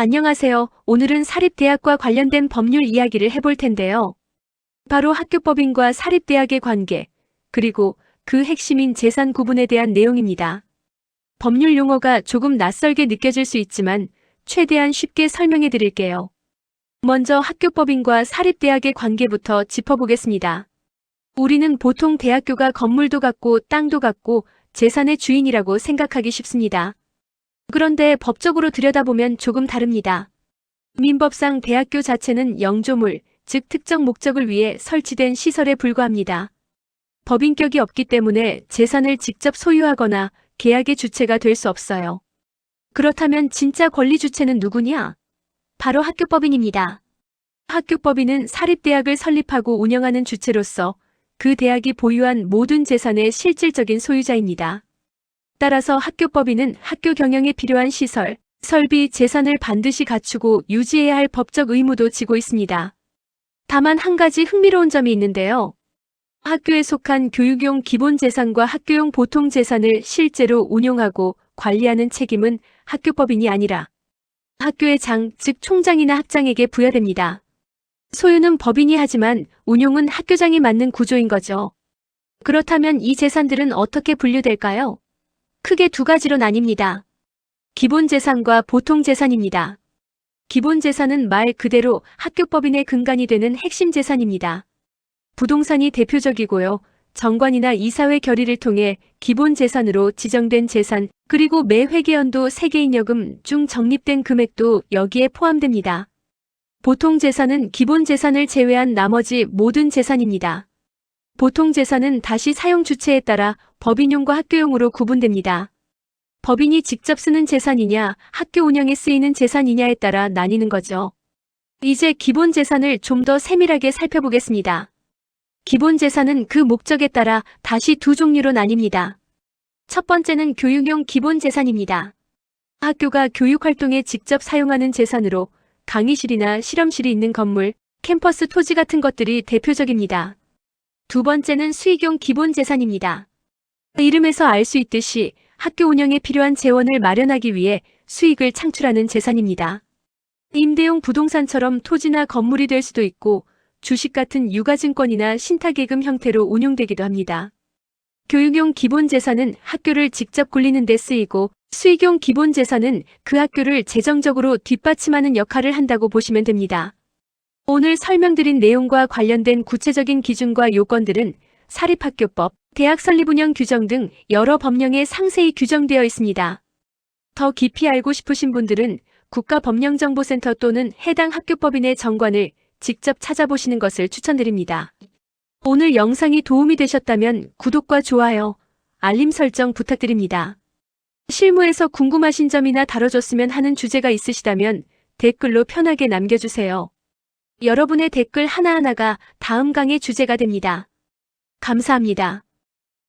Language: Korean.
안녕하세요. 오늘은 사립대학과 관련된 법률 이야기를 해볼 텐데요. 바로 학교법인과 사립대학의 관계, 그리고 그 핵심인 재산 구분에 대한 내용입니다. 법률 용어가 조금 낯설게 느껴질 수 있지만 최대한 쉽게 설명해 드릴게요. 먼저 학교법인과 사립대학의 관계부터 짚어보겠습니다. 우리는 보통 대학교가 건물도 갖고 땅도 갖고 재산의 주인이라고 생각하기 쉽습니다. 그런데 법적으로 들여다보면 조금 다릅니다. 민법상 대학교 자체는 영조물, 즉 특정 목적을 위해 설치된 시설에 불과합니다. 법인격이 없기 때문에 재산을 직접 소유하거나 계약의 주체가 될 수 없어요. 그렇다면 진짜 권리 주체는 누구냐? 바로 학교법인입니다. 학교법인은 사립대학을 설립하고 운영하는 주체로서 그 대학이 보유한 모든 재산의 실질적인 소유자입니다. 따라서 학교법인은 학교 경영에 필요한 시설, 설비, 재산을 반드시 갖추고 유지해야 할 법적 의무도 지고 있습니다. 다만 한 가지 흥미로운 점이 있는데요. 학교에 속한 교육용 기본재산과 학교용 보통재산을 실제로 운용하고 관리하는 책임은 학교법인이 아니라 학교의 장, 즉 총장이나 학장에게 부여됩니다. 소유는 법인이 하지만 운용은 학교장이 맡는 구조인 거죠. 그렇다면 이 재산들은 어떻게 분류될까요? 크게 두 가지로 나뉩니다. 기본재산과 보통재산입니다. 기본재산은 말 그대로 학교법인의 근간이 되는 핵심 재산입니다. 부동산이 대표적이고요. 정관이나 이사회 결의를 통해 기본재산으로 지정된 재산, 그리고 매 회계연도 세계인여금 중 적립된 금액도 여기에 포함됩니다. 보통재산은 기본재산을 제외한 나머지 모든 재산입니다. 보통재산은 다시 사용 주체에 따라 법인용과 학교용으로 구분됩니다. 법인이 직접 쓰는 재산이냐, 학교 운영에 쓰이는 재산이냐에 따라 나뉘는 거죠. 이제 기본재산을 좀 더 세밀하게 살펴보겠습니다. 기본재산은 그 목적에 따라 다시 두 종류로 나뉩니다. 첫 번째는 교육용 기본재산입니다. 학교가 교육활동에 직접 사용하는 재산으로 강의실이나 실험실이 있는 건물, 캠퍼스 토지 같은 것들이 대표적입니다. 두 번째는 수익용 기본재산입니다. 이름에서 알 수 있듯이 학교 운영에 필요한 재원을 마련하기 위해 수익을 창출하는 재산입니다. 임대용 부동산처럼 토지나 건물이 될 수도 있고 주식 같은 유가증권이나 신탁예금 형태로 운용되기도 합니다. 교육용 기본재산은 학교를 직접 굴리는 데 쓰이고 수익용 기본재산은 그 학교를 재정적으로 뒷받침하는 역할을 한다고 보시면 됩니다. 오늘 설명드린 내용과 관련된 구체적인 기준과 요건들은 사립학교법, 대학 설립 운영 규정 등 여러 법령에 상세히 규정되어 있습니다. 더 깊이 알고 싶으신 분들은 국가법령정보센터 또는 해당 학교법인의 정관을 직접 찾아보시는 것을 추천드립니다. 오늘 영상이 도움이 되셨다면 구독과 좋아요, 알림 설정 부탁드립니다. 실무에서 궁금하신 점이나 다뤄줬으면 하는 주제가 있으시다면 댓글로 편하게 남겨주세요. 여러분의 댓글 하나하나가 다음 강의 주제가 됩니다. 감사합니다.